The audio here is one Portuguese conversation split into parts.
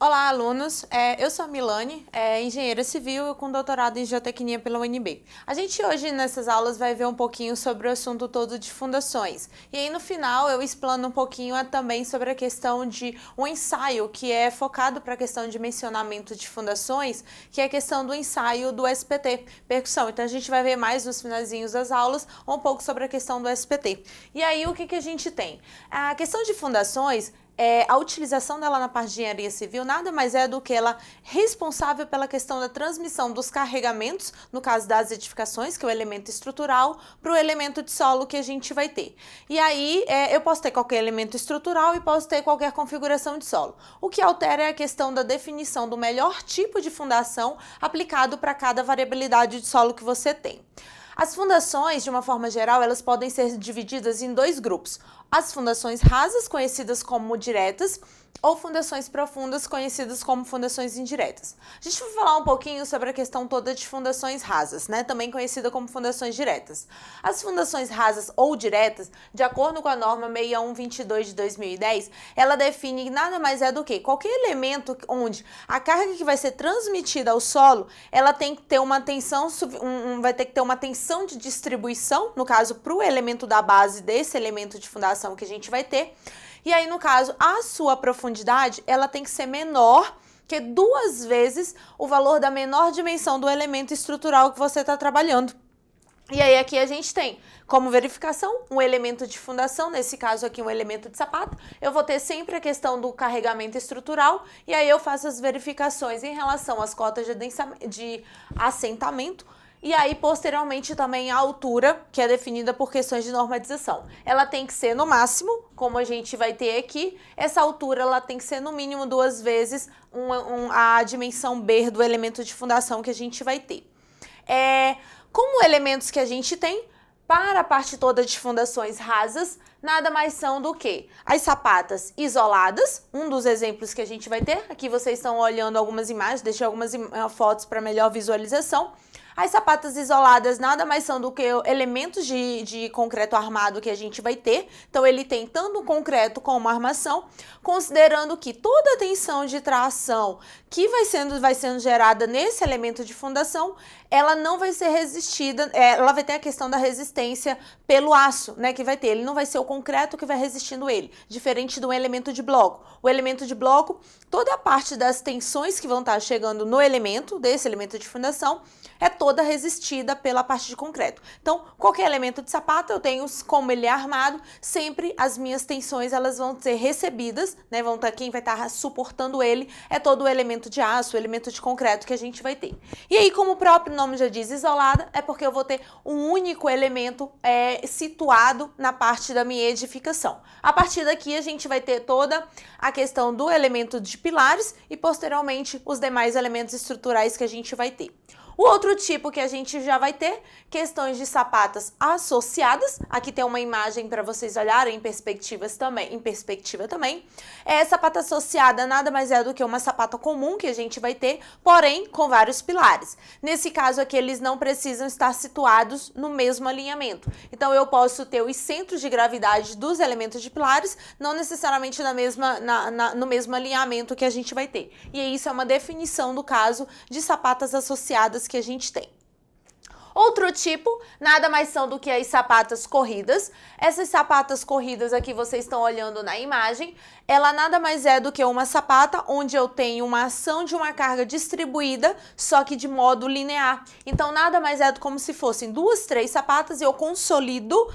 Olá, alunos. Eu sou a Milane, engenheira civil com doutorado em geotecnia pela UNB. A gente hoje nessas aulas vai ver um pouquinho sobre o assunto todo de fundações. E aí no final eu explano um pouquinho também sobre a questão de um ensaio que é focado para a questão de mencionamento de fundações, que é a questão do ensaio do SPT, percussão. Então a gente vai ver mais nos finalzinhos das aulas um pouco sobre a questão do SPT. E aí o que a gente tem? A questão de fundações, a utilização dela na parte de engenharia civil nada mais é do que ela responsável pela questão da transmissão dos carregamentos, no caso das edificações, que é o elemento estrutural, para o elemento de solo que a gente vai ter. E aí eu posso ter qualquer elemento estrutural e posso ter qualquer configuração de solo. O que altera é a questão da definição do melhor tipo de fundação aplicado para cada variabilidade de solo que você tem. As fundações, de uma forma geral, elas podem ser divididas em dois grupos. As fundações rasas, conhecidas como diretas, ou fundações profundas, conhecidas como fundações indiretas. A gente vai falar um pouquinho sobre a questão toda de fundações rasas, né? Também conhecida como fundações diretas. As fundações rasas ou diretas, de acordo com a norma 6122 de 2010, ela define nada mais é do que qualquer elemento onde a carga que vai ser transmitida ao solo, ela tem que ter uma tensão, vai ter que ter uma tensão de distribuição, no caso, para o elemento da base desse elemento de fundação que a gente vai ter. E aí, no caso, a sua profundidade, ela tem que ser menor que 2 vezes o valor da menor dimensão do elemento estrutural que você está trabalhando. E aí aqui a gente tem como verificação um elemento de fundação, nesse caso aqui um elemento de sapato. Eu vou ter sempre a questão do carregamento estrutural e aí eu faço as verificações em relação às cotas de assentamento. E aí, posteriormente, também a altura, que é definida por questões de normatização. Ela tem que ser no máximo, como a gente vai ter aqui, essa altura ela tem que ser no mínimo 2 vezes a dimensão B do elemento de fundação que a gente vai ter. Como elementos que a gente tem, para a parte toda de fundações rasas, nada mais são do que as sapatas isoladas, um dos exemplos que a gente vai ter. Aqui vocês estão olhando algumas imagens, deixei algumas fotos para melhor visualização. As sapatas isoladas nada mais são do que elementos de concreto armado que a gente vai ter. Então, ele tem tanto o concreto como a armação, considerando que toda a tensão de tração que vai sendo gerada nesse elemento de fundação, ela não vai ser resistida, ela vai ter a questão da resistência pelo aço, né, que vai ter. Ele não vai ser o concreto que vai resistindo ele, diferente do elemento de bloco. O elemento de bloco, toda a parte das tensões que vão estar chegando no elemento, desse elemento de fundação, é toda resistida pela parte de concreto. Então, qualquer elemento de sapato, eu tenho, como ele é armado, sempre as minhas tensões elas vão ser recebidas, né? Quem vai estar suportando ele é todo o elemento de aço, o elemento de concreto que a gente vai ter. E aí, como o próprio nome já diz, isolada, é porque eu vou ter um único elemento situado na parte da minha edificação. A partir daqui, a gente vai ter toda a questão do elemento de pilares e, posteriormente, os demais elementos estruturais que a gente vai ter. O outro tipo que a gente já vai ter, questões de sapatas associadas. Aqui tem uma imagem para vocês olharem em perspectiva também. Sapata associada nada mais é do que uma sapata comum que a gente vai ter, porém com vários pilares. Nesse caso aqui, eles não precisam estar situados no mesmo alinhamento. Então, eu posso ter os centros de gravidade dos elementos de pilares, não necessariamente no mesmo alinhamento que a gente vai ter. E isso é uma definição do caso de sapatas associadas que a gente tem. Outro tipo, nada mais são do que as sapatas corridas. Essas sapatas corridas aqui vocês estão olhando na imagem, ela nada mais é do que uma sapata onde eu tenho uma ação de uma carga distribuída, só que de modo linear. Então, nada mais é do como se fossem 2, 3 sapatas e eu consolido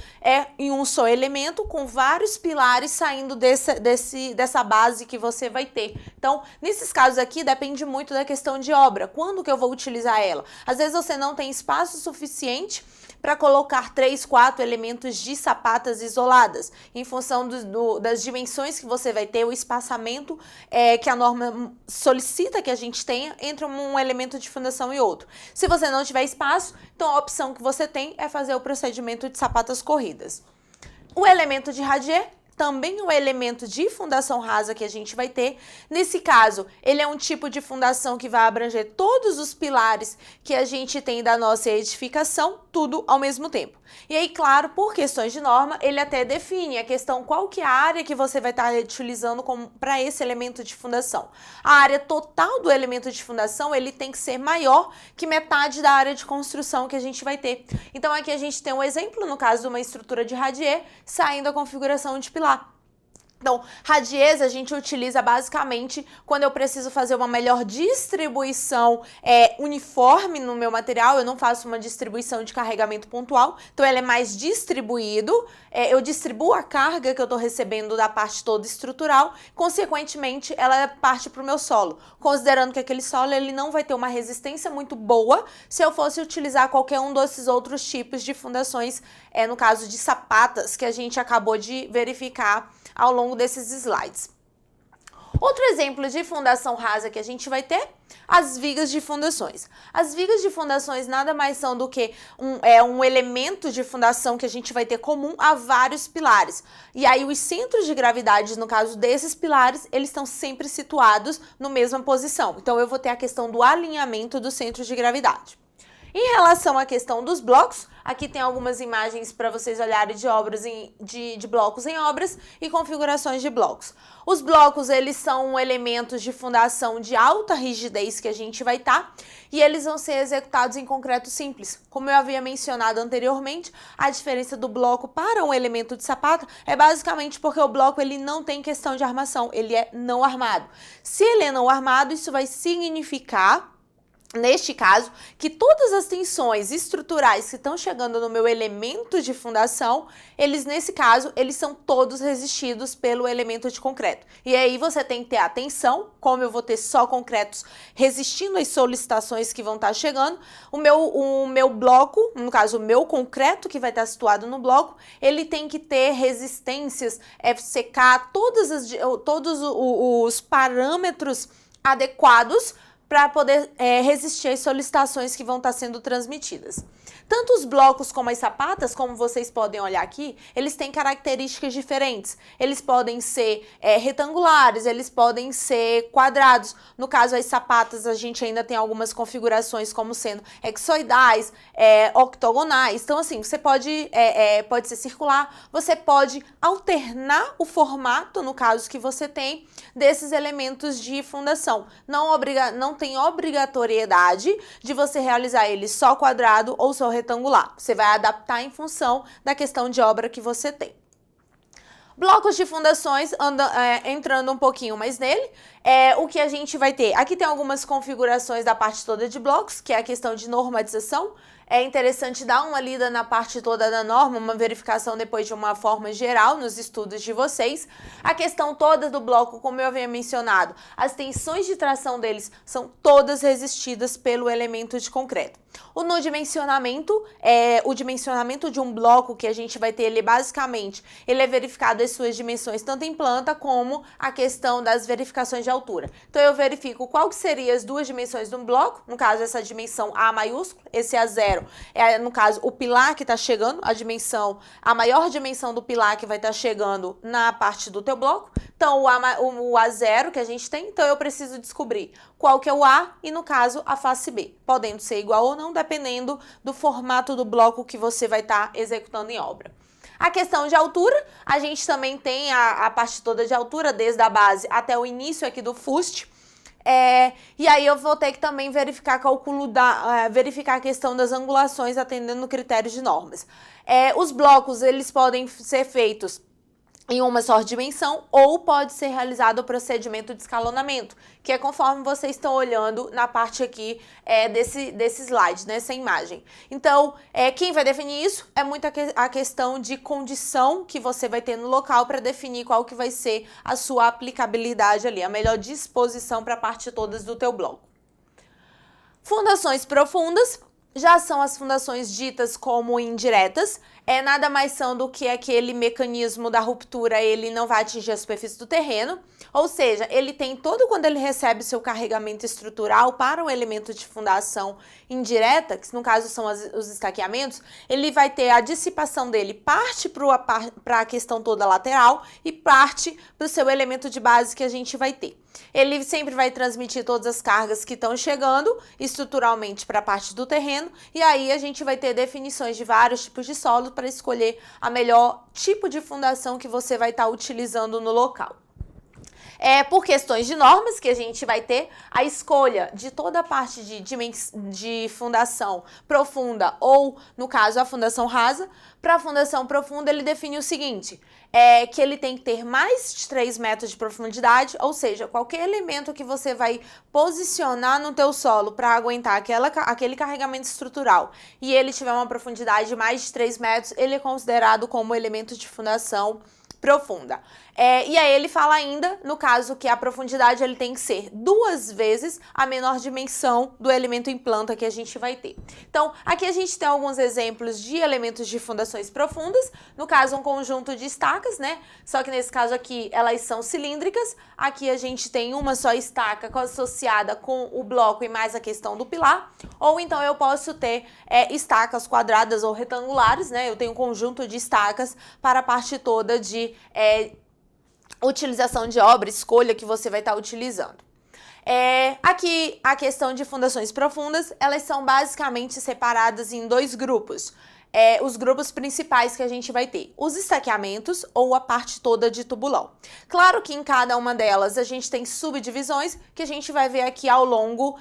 em um só elemento com vários pilares saindo dessa base que você vai ter. Então, nesses casos aqui, depende muito da questão de obra. Quando que eu vou utilizar ela? Às vezes você não tem espaço suficiente para colocar 3, 4 elementos de sapatas isoladas, em função das dimensões que você vai ter, o espaçamento que a norma solicita que a gente tenha entre um elemento de fundação e outro. Se você não tiver espaço, então a opção que você tem é fazer o procedimento de sapatas corridas. O elemento de radier também o elemento de fundação rasa que a gente vai ter. Nesse caso, ele é um tipo de fundação que vai abranger todos os pilares que a gente tem da nossa edificação, tudo ao mesmo tempo. E aí, claro, por questões de norma, ele até define a questão qual que é a área que você vai estar utilizando para esse elemento de fundação. A área total do elemento de fundação, ele tem que ser maior que metade da área de construção que a gente vai ter. Então, aqui a gente tem um exemplo, no caso de uma estrutura de radier, saindo a configuração de pilar. Então, radiers a gente utiliza basicamente quando eu preciso fazer uma melhor distribuição uniforme no meu material. Eu não faço uma distribuição de carregamento pontual, então ele é mais distribuído. Eu distribuo a carga que eu estou recebendo da parte toda estrutural, consequentemente ela parte para o meu solo, considerando que aquele solo ele não vai ter uma resistência muito boa se eu fosse utilizar qualquer um desses outros tipos de fundações, no caso de sapatas que a gente acabou de verificar ao longo desses slides. Outro exemplo de fundação rasa que a gente vai ter, as vigas de fundações. As vigas de fundações nada mais são do que um elemento de fundação que a gente vai ter comum a vários pilares. E aí os centros de gravidade, no caso desses pilares, eles estão sempre situados na mesma posição. Então eu vou ter a questão do alinhamento dos centros de gravidade. Em relação à questão dos blocos, aqui tem algumas imagens para vocês olharem de obras de blocos em obras e configurações de blocos. Os blocos, eles são elementos de fundação de alta rigidez que a gente vai estar e eles vão ser executados em concreto simples. Como eu havia mencionado anteriormente, a diferença do bloco para um elemento de sapata é basicamente porque o bloco ele não tem questão de armação, ele é não armado. Se ele é não armado, isso vai significar, neste caso, que todas as tensões estruturais que estão chegando no meu elemento de fundação, nesse caso, eles são todos resistidos pelo elemento de concreto. E aí você tem que ter atenção, como eu vou ter só concretos resistindo às solicitações que vão estar chegando, o meu bloco, no caso o meu concreto que vai estar situado no bloco, ele tem que ter resistências, FCK, todos os parâmetros adequados para poder resistir às solicitações que vão estar sendo transmitidas. Tanto os blocos como as sapatas, como vocês podem olhar aqui, eles têm características diferentes. Eles podem ser retangulares, eles podem ser quadrados. No caso, as sapatas, a gente ainda tem algumas configurações como sendo hexoidais, octogonais. Então, assim, você pode ser circular, você pode alternar o formato, no caso que você tem, desses elementos de fundação. Não tem obrigatoriedade de você realizar ele só quadrado ou só retangular. Você vai adaptar em função da questão de obra que você tem. Blocos de fundações, entrando um pouquinho mais nele, o que a gente vai ter? Aqui tem algumas configurações da parte toda de blocos, que é a questão de normatização. É interessante dar uma lida na parte toda da norma, uma verificação depois de uma forma geral nos estudos de vocês. A questão toda do bloco, como eu havia mencionado, as tensões de tração deles são todas resistidas pelo elemento de concreto. O dimensionamento de um bloco que a gente vai ter, ele basicamente, ele é verificado as suas dimensões, tanto em planta como a questão das verificações de altura. Então, eu verifico qual que seriam as duas dimensões de um bloco, no caso, essa dimensão A maiúsculo, esse A0 no caso, o pilar que está chegando, a maior dimensão do pilar que vai estar chegando na parte do teu bloco. Então, o A0 que a gente tem, então eu preciso descobrir qual que é o A e, no caso, a face B, podendo ser igual ou não, dependendo do formato do bloco que você vai estar executando em obra. A questão de altura, a gente também tem a parte toda de altura, desde a base até o início aqui do fuste. E aí eu vou ter que também verificar verificar a questão das angulações atendendo critérios de normas. Os blocos, eles podem ser feitos em uma só dimensão ou pode ser realizado o procedimento de escalonamento, que é conforme vocês estão olhando na parte aqui desse slide, nessa imagem. Então, quem vai definir isso é muito a questão de condição que você vai ter no local para definir qual que vai ser a sua aplicabilidade ali, a melhor disposição para a parte todas do teu bloco. Fundações profundas já são as fundações ditas como indiretas. nada mais são do que aquele mecanismo da ruptura, ele não vai atingir a superfície do terreno, ou seja, ele tem todo, quando ele recebe seu carregamento estrutural para um elemento de fundação indireta, que no caso são os estaqueamentos, ele vai ter a dissipação dele, parte para a questão toda lateral e parte para o seu elemento de base que a gente vai ter. Ele sempre vai transmitir todas as cargas que estão chegando estruturalmente para a parte do terreno, e aí a gente vai ter definições de vários tipos de solo para escolher a melhor tipo de fundação que você vai estar utilizando no local. Por questões de normas que a gente vai ter a escolha de toda a parte de fundação profunda ou, no caso, a fundação rasa. Para a fundação profunda, ele define o seguinte, que ele tem que ter mais de 3 metros de profundidade, ou seja, qualquer elemento que você vai posicionar no teu solo para aguentar aquele carregamento estrutural e ele tiver uma profundidade de mais de 3 metros, ele é considerado como elemento de fundação profunda. E aí ele fala ainda, no caso, que a profundidade ele tem que ser 2 vezes a menor dimensão do elemento em planta que a gente vai ter. Então, aqui a gente tem alguns exemplos de elementos de fundações profundas, no caso um conjunto de estacas, né? Só que nesse caso aqui elas são cilíndricas, aqui a gente tem uma só estaca associada com o bloco e mais a questão do pilar, ou então eu posso ter estacas quadradas ou retangulares, né? Eu tenho um conjunto de estacas para a parte toda de utilização de obra, escolha que você vai estar utilizando. Aqui a questão de fundações profundas, elas são basicamente separadas em 2 grupos. Os grupos principais que a gente vai ter, os estaqueamentos ou a parte toda de tubulão. Claro que em cada uma delas a gente tem subdivisões que a gente vai ver aqui ao longo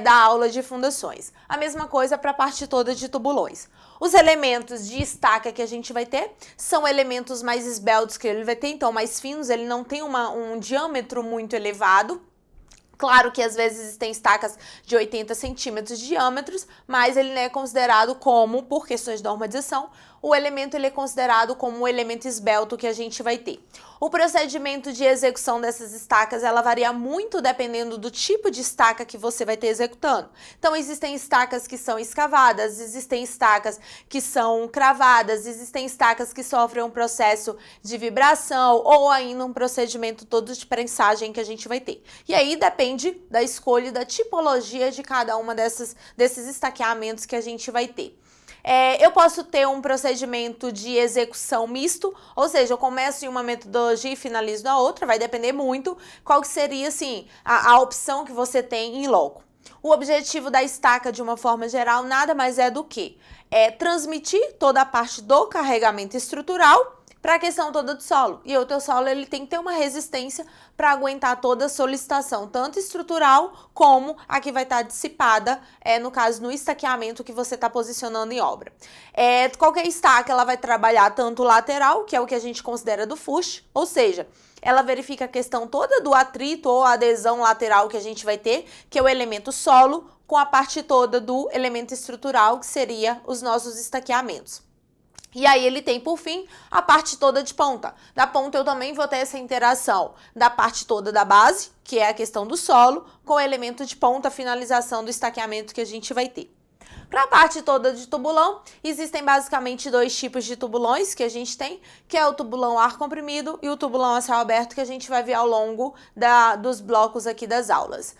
da aula de fundações. A mesma coisa para a parte toda de tubulões. Os elementos de estaca que a gente vai ter são elementos mais esbeltos que ele vai ter, então mais finos, ele não tem um diâmetro muito elevado. Claro que às vezes existem estacas de 80 centímetros de diâmetro, mas ele é considerado como, por questões de normalização, o elemento ele é considerado como um elemento esbelto que a gente vai ter. O procedimento de execução dessas estacas, ela varia muito dependendo do tipo de estaca que você vai estar executando. Então, existem estacas que são escavadas, existem estacas que são cravadas, existem estacas que sofrem um processo de vibração ou ainda um procedimento todo de prensagem que a gente vai ter. E aí depende da escolha e da tipologia de cada uma desses estaqueamentos que a gente vai ter. Eu posso ter um procedimento de execução misto, ou seja, eu começo em uma metodologia e finalizo na outra, vai depender muito qual que seria, assim, a opção que você tem em loco. O objetivo da estaca, de uma forma geral, nada mais é do que transmitir toda a parte do carregamento estrutural para a questão toda do solo. E o teu solo ele tem que ter uma resistência para aguentar toda a solicitação, tanto estrutural como a que vai estar dissipada, no caso, no estaqueamento que você está posicionando em obra. Qualquer estaca, ela vai trabalhar tanto o lateral, que é o que a gente considera do fuste, ou seja, ela verifica a questão toda do atrito ou adesão lateral que a gente vai ter, que é o elemento solo, com a parte toda do elemento estrutural, que seria os nossos estaqueamentos. E aí ele tem, por fim, a parte toda de ponta. Da ponta eu também vou ter essa interação da parte toda da base, que é a questão do solo, com o elemento de ponta, a finalização do estaqueamento que a gente vai ter. Para a parte toda de tubulão, existem basicamente 2 tipos de tubulões que a gente tem, que é o tubulão ar comprimido e o tubulão a céu aberto, que a gente vai ver ao longo dos blocos aqui das aulas.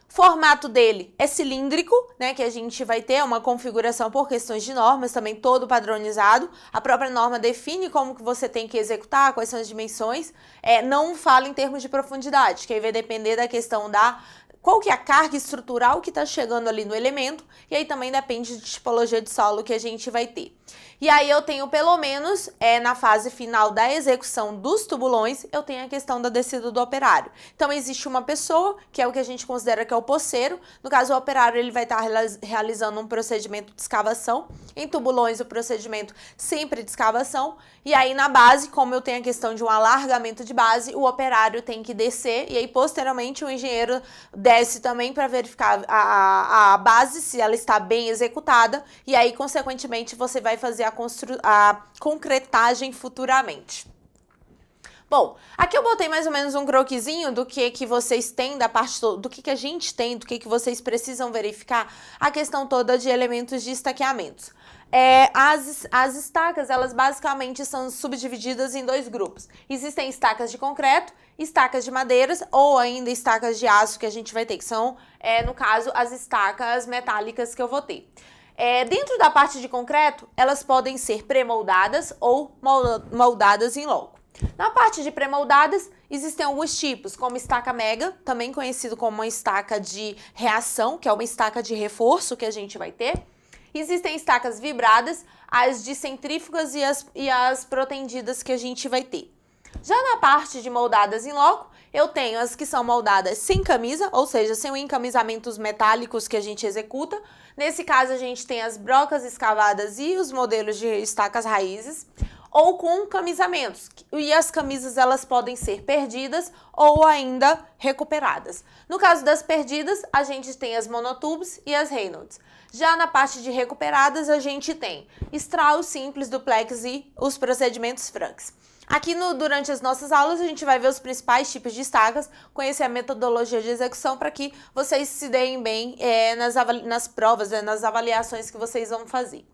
Formato dele é cilíndrico, né, que a gente vai ter uma configuração por questões de normas, também todo padronizado. A própria norma define como que você tem que executar, quais são as dimensões. Não fala em termos de profundidade, que aí vai depender da questão qual que é a carga estrutural que está chegando ali no elemento, e aí também depende de tipologia de solo que a gente vai ter. E aí eu tenho pelo menos, na fase final da execução dos tubulões, eu tenho a questão da descida do operário. Então existe uma pessoa, que é o que a gente considera que é o poceiro, no caso o operário ele vai estar realizando um procedimento de escavação, em tubulões o procedimento sempre de escavação, e aí na base, como eu tenho a questão de um alargamento de base, o operário tem que descer, e aí posteriormente o engenheiro desce também para verificar a base, se ela está bem executada, e aí consequentemente você vai fazer a concretagem futuramente. Bom, aqui eu botei mais ou menos um croquisinho do que vocês têm, da parte do que a gente tem, do que vocês precisam verificar, a questão toda de elementos de estaqueamentos. As estacas, elas basicamente são subdivididas em dois grupos. Existem estacas de concreto, estacas de madeiras ou ainda estacas de aço que a gente vai ter, que são, no caso, as estacas metálicas que eu vou ter. Dentro da parte de concreto, elas podem ser pré-moldadas ou moldadas em loco. Na parte de pré-moldadas, existem alguns tipos, como estaca mega, também conhecido como uma estaca de reação, que é uma estaca de reforço que a gente vai ter. Existem estacas vibradas, as de centrífugas e as protendidas que a gente vai ter. Já na parte de moldadas em loco, eu tenho as que são moldadas sem camisa, ou seja, sem os encamisamentos metálicos que a gente executa. Nesse caso, a gente tem as brocas escavadas e os modelos de estacas raízes, ou com camisamentos. E as camisas, elas podem ser perdidas ou ainda recuperadas. No caso das perdidas, a gente tem as monotubes e as Reynolds. Já na parte de recuperadas, a gente tem Strauss, simples, duplex e os procedimentos Franks. Aqui durante as nossas aulas a gente vai ver os principais tipos de estacas, conhecer a metodologia de execução para que vocês se deem bem nas provas, nas avaliações que vocês vão fazer.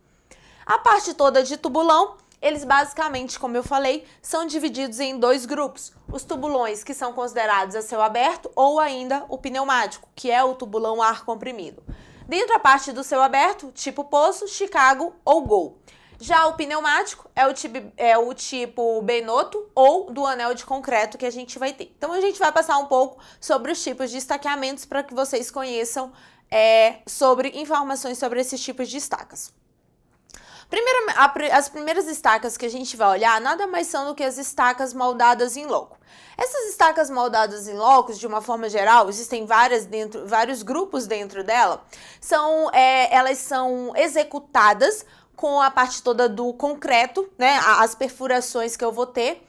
A parte toda de tubulão, eles basicamente, como eu falei, são divididos em dois grupos. Os tubulões que são considerados a céu aberto ou ainda o pneumático, que é o tubulão a ar comprimido. Dentro da parte do céu aberto, tipo Poço, Chicago ou Gol. Já o pneumático é o tipo Benotto ou do anel de concreto que a gente vai ter. Então a gente vai passar um pouco sobre os tipos de estaqueamentos para que vocês conheçam informações sobre esses tipos de estacas. As primeiras estacas que a gente vai olhar nada mais são do que as estacas moldadas em loco. Essas estacas moldadas em locos, de uma forma geral, existem vários grupos dentro dela, elas são executadas com a parte toda do concreto, né, as perfurações que eu vou ter,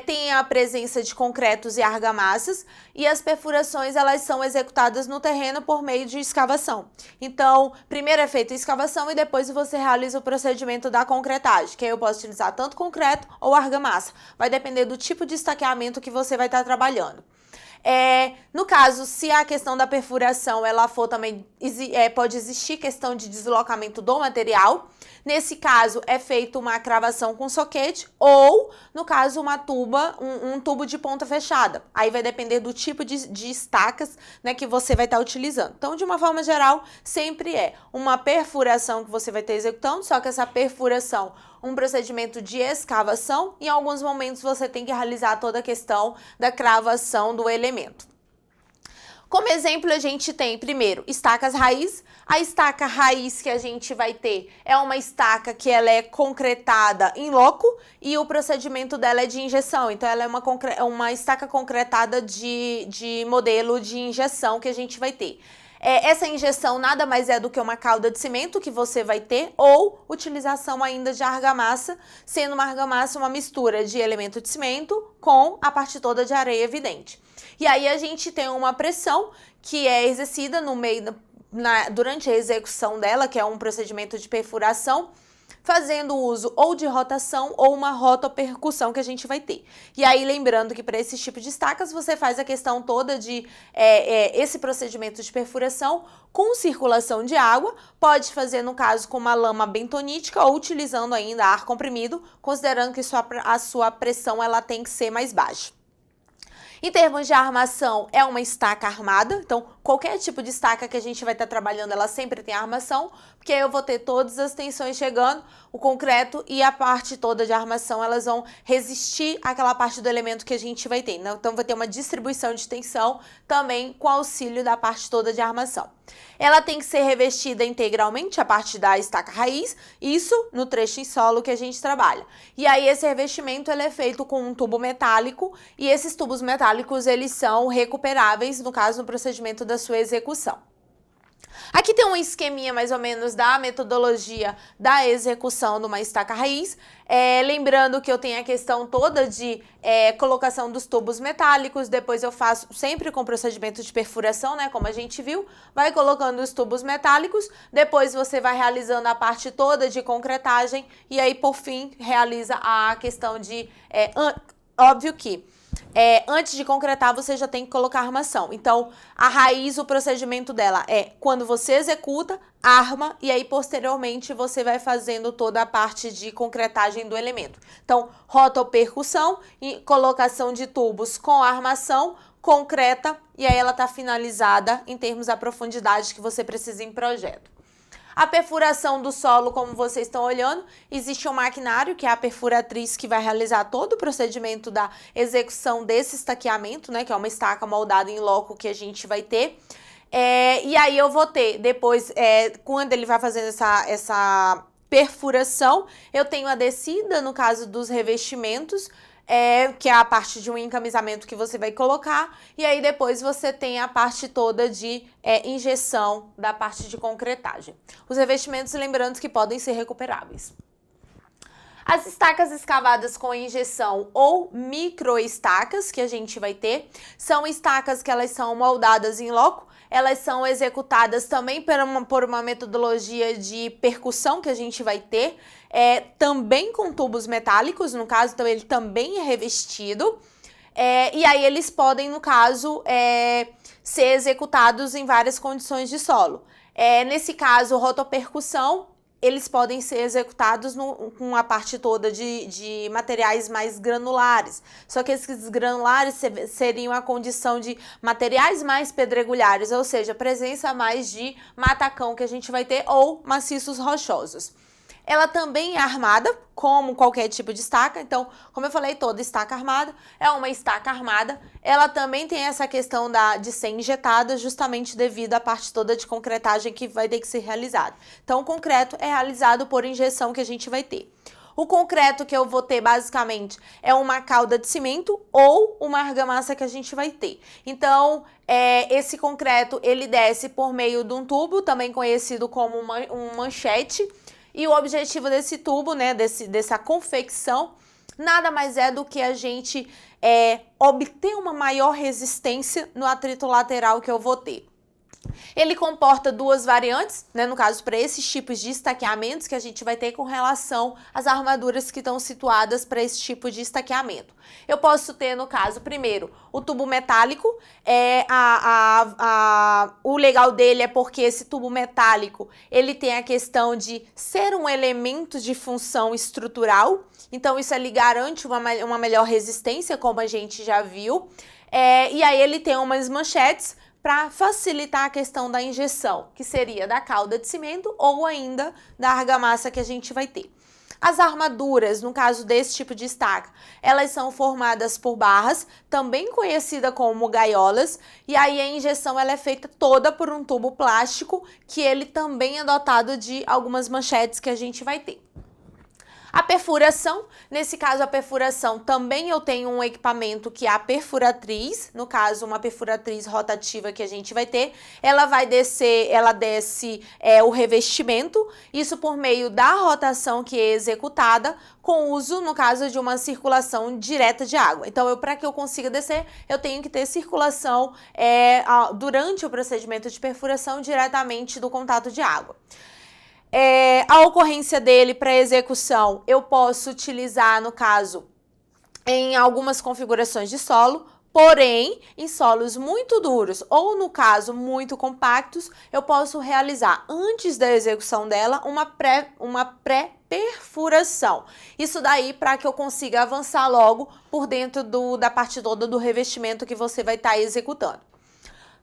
tem a presença de concretos e argamassas, e as perfurações, elas são executadas no terreno por meio de escavação. Então, primeiro é feita a escavação e depois você realiza o procedimento da concretagem, que aí eu posso utilizar tanto concreto ou argamassa, vai depender do tipo de estaqueamento que você vai estar trabalhando. No caso, se a questão da perfuração ela for também, pode existir questão de deslocamento do material. Nesse caso, é feita uma cravação com soquete ou, no caso, um tubo de ponta fechada. Aí vai depender do tipo de estacas, né, que você vai estar utilizando. Então, de uma forma geral, sempre é uma perfuração que você vai estar executando, só que essa perfuração, um procedimento de escavação, e em alguns momentos você tem que realizar toda a questão da cravação do elemento. Como exemplo, a gente tem, primeiro, estacas raiz. A estaca raiz que a gente vai ter é uma estaca que ela é concretada em loco e o procedimento dela é de injeção. Então, ela é uma estaca concretada de modelo de injeção que a gente vai ter. Essa injeção nada mais é do que uma calda de cimento que você vai ter ou utilização ainda de argamassa, sendo uma argamassa uma mistura de elemento de cimento com a parte toda de areia evidente. E aí a gente tem uma pressão que é exercida durante a execução dela, que é um procedimento de perfuração, fazendo uso ou de rotação ou uma rotopercussão que a gente vai ter. E aí, lembrando que para esse tipo de estacas, você faz a questão toda de esse procedimento de perfuração com circulação de água, pode fazer, no caso, com uma lama bentonítica ou utilizando ainda ar comprimido, considerando que a sua pressão ela tem que ser mais baixa. Em termos de armação, é uma estaca armada, então qualquer tipo de estaca que a gente vai estar trabalhando, ela sempre tem armação, porque aí eu vou ter todas as tensões chegando, o concreto e a parte toda de armação, elas vão resistir àquela parte do elemento que a gente vai ter, né? Então vai ter uma distribuição de tensão também com auxílio da parte toda de armação. Ela tem que ser revestida integralmente, a parte da estaca raiz, isso no trecho em solo que a gente trabalha. E aí esse revestimento ele é feito com um tubo metálico e esses tubos metálicos eles são recuperáveis, no caso no procedimento da sua execução. Aqui tem um esqueminha mais ou menos da metodologia da execução de uma estaca raiz. Lembrando que eu tenho a questão toda de colocação dos tubos metálicos, depois eu faço sempre com procedimento de perfuração, né, como a gente viu, vai colocando os tubos metálicos, depois você vai realizando a parte toda de concretagem e aí por fim realiza a questão de, óbvio que antes de concretar, você já tem que colocar armação. Então, a raiz, o procedimento dela é quando você executa, arma, e aí posteriormente você vai fazendo toda a parte de concretagem do elemento. Então, rotopercussão e colocação de tubos com armação, concreta, e aí ela está finalizada em termos da profundidade que você precisa em projeto. A perfuração do solo, como vocês estão olhando, existe um maquinário, que é a perfuratriz, que vai realizar todo o procedimento da execução desse estaqueamento, né, que é uma estaca moldada em loco que a gente vai ter. E aí eu vou ter, depois, quando ele vai fazendo essa perfuração, eu tenho a descida, no caso dos revestimentos, que é a parte de um encamisamento que você vai colocar, e aí depois você tem a parte toda de injeção da parte de concretagem. Os revestimentos, lembrando que podem ser recuperáveis. As estacas escavadas com injeção ou microestacas que a gente vai ter, são estacas que elas são moldadas em loco, elas são executadas também por uma metodologia de percussão que a gente vai ter, também com tubos metálicos, no caso, então ele também é revestido, e aí eles podem, no caso, ser executados em várias condições de solo. Nesse caso, rotopercussão, eles podem ser executados com a parte toda de materiais mais granulares. Só que esses granulares seriam a condição de materiais mais pedregulhares, ou seja, presença mais de matacão que a gente vai ter ou maciços rochosos. Ela também é armada, como qualquer tipo de estaca. Então, como eu falei, toda estaca armada é uma estaca armada. Ela também tem essa questão de ser injetada, justamente devido à parte toda de concretagem que vai ter que ser realizada. Então, o concreto é realizado por injeção que a gente vai ter. O concreto que eu vou ter, basicamente, é uma calda de cimento ou uma argamassa que a gente vai ter. Então, esse concreto, ele desce por meio de um tubo, também conhecido como um manchete. E o objetivo desse tubo, né, dessa confecção, nada mais é do que a gente obter uma maior resistência no atrito lateral que eu vou ter. Ele comporta duas variantes, né, no caso, para esses tipos de estaqueamentos que a gente vai ter com relação às armaduras que estão situadas para esse tipo de estaqueamento. Eu posso ter, no caso, primeiro, o tubo metálico. O legal dele é porque esse tubo metálico, ele tem a questão de ser um elemento de função estrutural, então isso lhe garante uma melhor resistência, como a gente já viu. E aí ele tem umas manchetes para facilitar a questão da injeção, que seria da calda de cimento ou ainda da argamassa que a gente vai ter. As armaduras, no caso desse tipo de estaca, elas são formadas por barras, também conhecida como gaiolas, e aí a injeção ela é feita toda por um tubo plástico, que ele também é dotado de algumas manchetes que a gente vai ter. A perfuração, nesse caso a perfuração também eu tenho um equipamento que é a perfuratriz, no caso uma perfuratriz rotativa que a gente vai ter, ela desce o revestimento, isso por meio da rotação que é executada, com uso, no caso, de uma circulação direta de água. Então, para que eu consiga descer, eu tenho que ter circulação durante o procedimento de perfuração diretamente do contato de água. A ocorrência dele para execução eu posso utilizar, no caso, em algumas configurações de solo, porém, em solos muito duros ou, no caso, muito compactos, eu posso realizar, antes da execução dela, uma pré-perfuração. Isso daí para que eu consiga avançar logo por dentro da parte toda do revestimento que você vai estar executando.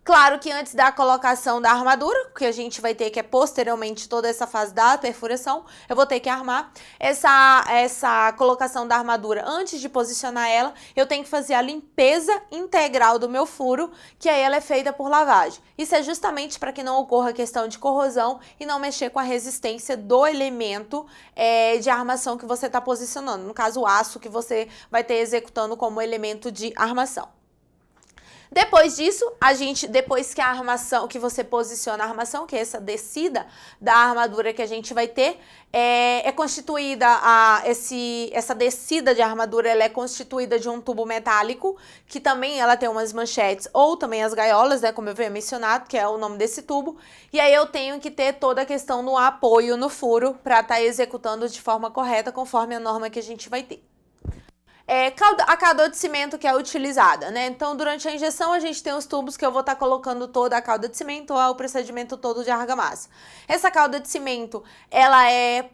Claro que antes da colocação da armadura, que a gente vai ter que posteriormente toda essa fase da perfuração, eu vou ter que armar essa colocação da armadura. Antes de posicionar ela, eu tenho que fazer a limpeza integral do meu furo, que aí ela é feita por lavagem. Isso é justamente para que não ocorra questão de corrosão e não mexer com a resistência do elemento de armação que você está posicionando. No caso, o aço que você vai ter executando como elemento de armação. Depois disso, depois que a armação, que você posiciona a armação, que é essa descida da armadura que a gente vai ter, constituída, essa descida de armadura, ela é constituída de um tubo metálico, que também ela tem umas manchetes, ou também as gaiolas, né, como eu havia mencionado, que é o nome desse tubo, e aí eu tenho que ter toda a questão do apoio no furo, para estar executando de forma correta, conforme a norma que a gente vai ter. A calda de cimento que é utilizada, né? Então, durante a injeção, a gente tem os tubos que eu vou estar colocando toda a calda de cimento ou o procedimento todo de argamassa. Essa calda de cimento, ela é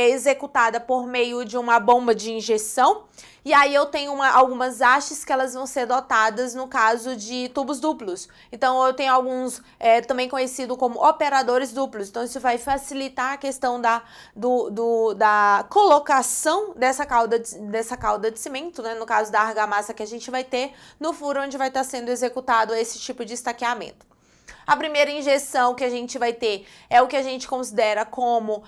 executada por meio de uma bomba de injeção, e aí eu tenho algumas hastes que elas vão ser dotadas no caso de tubos duplos. Então, eu tenho alguns, também conhecido como operadores duplos. Então, isso vai facilitar a questão da colocação dessa calda de cimento, né? No caso da argamassa que a gente vai ter no furo onde vai estar sendo executado esse tipo de estaqueamento. A primeira injeção que a gente vai ter é o que a gente considera como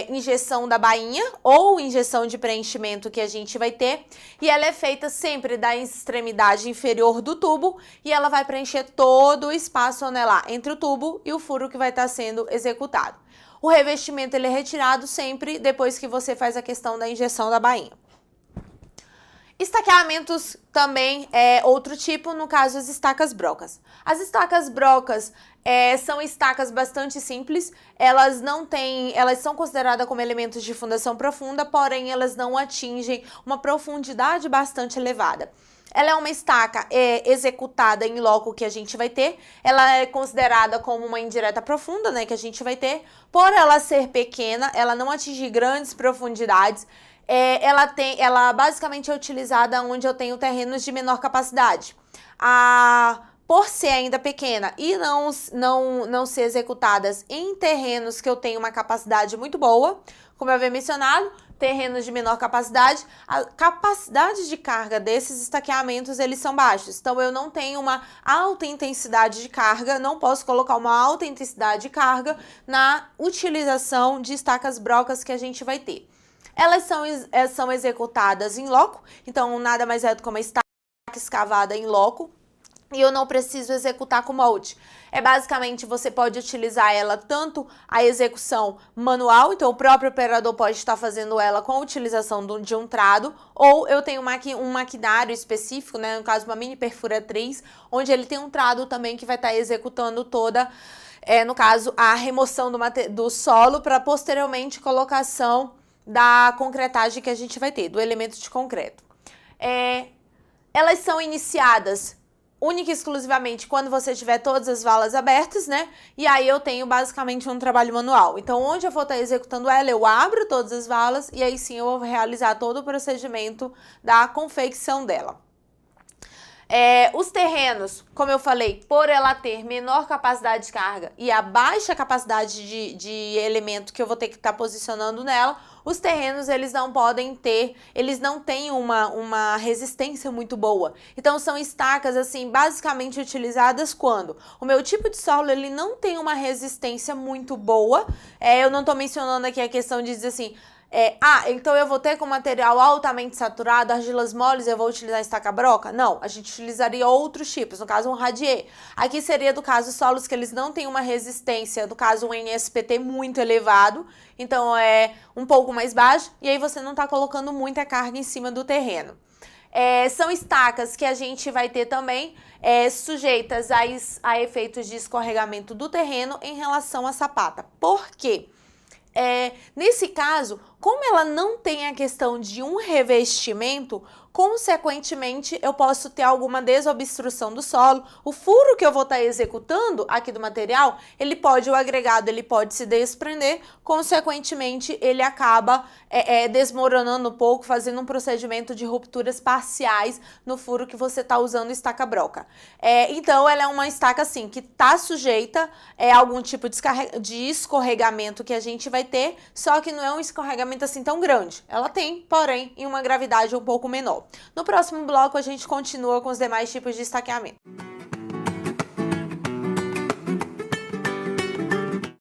injeção da bainha ou injeção de preenchimento que a gente vai ter, e ela é feita sempre da extremidade inferior do tubo e ela vai preencher todo o espaço anelar entre o tubo e o furo que vai estar sendo executado. O revestimento ele é retirado sempre depois que você faz a questão da injeção da bainha. Estaqueamentos também é outro tipo, no caso as estacas brocas. As estacas brocas são estacas bastante simples, elas são consideradas como elementos de fundação profunda, porém elas não atingem uma profundidade bastante elevada. Ela é uma estaca executada em loco que a gente vai ter, ela é considerada como uma indireta profunda, né, que a gente vai ter, por ela ser pequena, ela não atinge grandes profundidades. Ela basicamente é utilizada onde eu tenho terrenos de menor capacidade. Por ser ainda pequena e não ser executadas em terrenos que eu tenho uma capacidade muito boa, como eu havia mencionado, terrenos de menor capacidade, a capacidade de carga desses estaqueamentos, eles são baixos. Então, eu não tenho uma alta intensidade de carga, não posso colocar uma alta intensidade de carga na utilização de estacas brocas que a gente vai ter. Elas são executadas em loco, então nada mais é do que uma estaca escavada em loco, e eu não preciso executar com molde. Basicamente, você pode utilizar ela tanto a execução manual, então o próprio operador pode estar fazendo ela com a utilização de um trado, ou eu tenho um maquinário específico, né, no caso uma mini perfuratriz, onde ele tem um trado também que vai estar executando toda, no caso, a remoção do solo para posteriormente colocação da concretagem que a gente vai ter, do elemento de concreto. Elas são iniciadas única e exclusivamente quando você tiver todas as valas abertas, né? E aí eu tenho basicamente um trabalho manual. Então, onde eu vou estar executando ela, eu abro todas as valas e aí sim eu vou realizar todo o procedimento da confecção dela. Os terrenos, como eu falei, por ela ter menor capacidade de carga e a baixa capacidade de elemento que eu vou ter que estar posicionando nela, os terrenos eles não têm uma resistência muito boa. Então são estacas assim basicamente utilizadas quando o meu tipo de solo ele não tem uma resistência muito boa. Eu não estou mencionando aqui a questão de dizer assim, então eu vou ter com material altamente saturado, argilas moles, eu vou utilizar estaca broca? Não, a gente utilizaria outros tipos, no caso um radier. Aqui seria do caso solos que eles não têm uma resistência, no caso um NSPT muito elevado, então é um pouco mais baixo, e aí você não está colocando muita carga em cima do terreno. São estacas que a gente vai ter também sujeitas a efeitos de escorregamento do terreno em relação à sapata. Por quê? Nesse caso, como ela não tem a questão de um revestimento, consequentemente eu posso ter alguma desobstrução do solo. O furo que eu vou estar executando aqui do material, o agregado ele pode se desprender, consequentemente ele acaba desmoronando um pouco, fazendo um procedimento de rupturas parciais no furo que você está usando estaca broca. Então ela é uma estaca assim que está sujeita a algum tipo de escorregamento que a gente vai ter, só que não é um escorregamento assim tão grande. Ela tem, porém, em uma gravidade um pouco menor. No próximo bloco, a gente continua com os demais tipos de estaqueamento.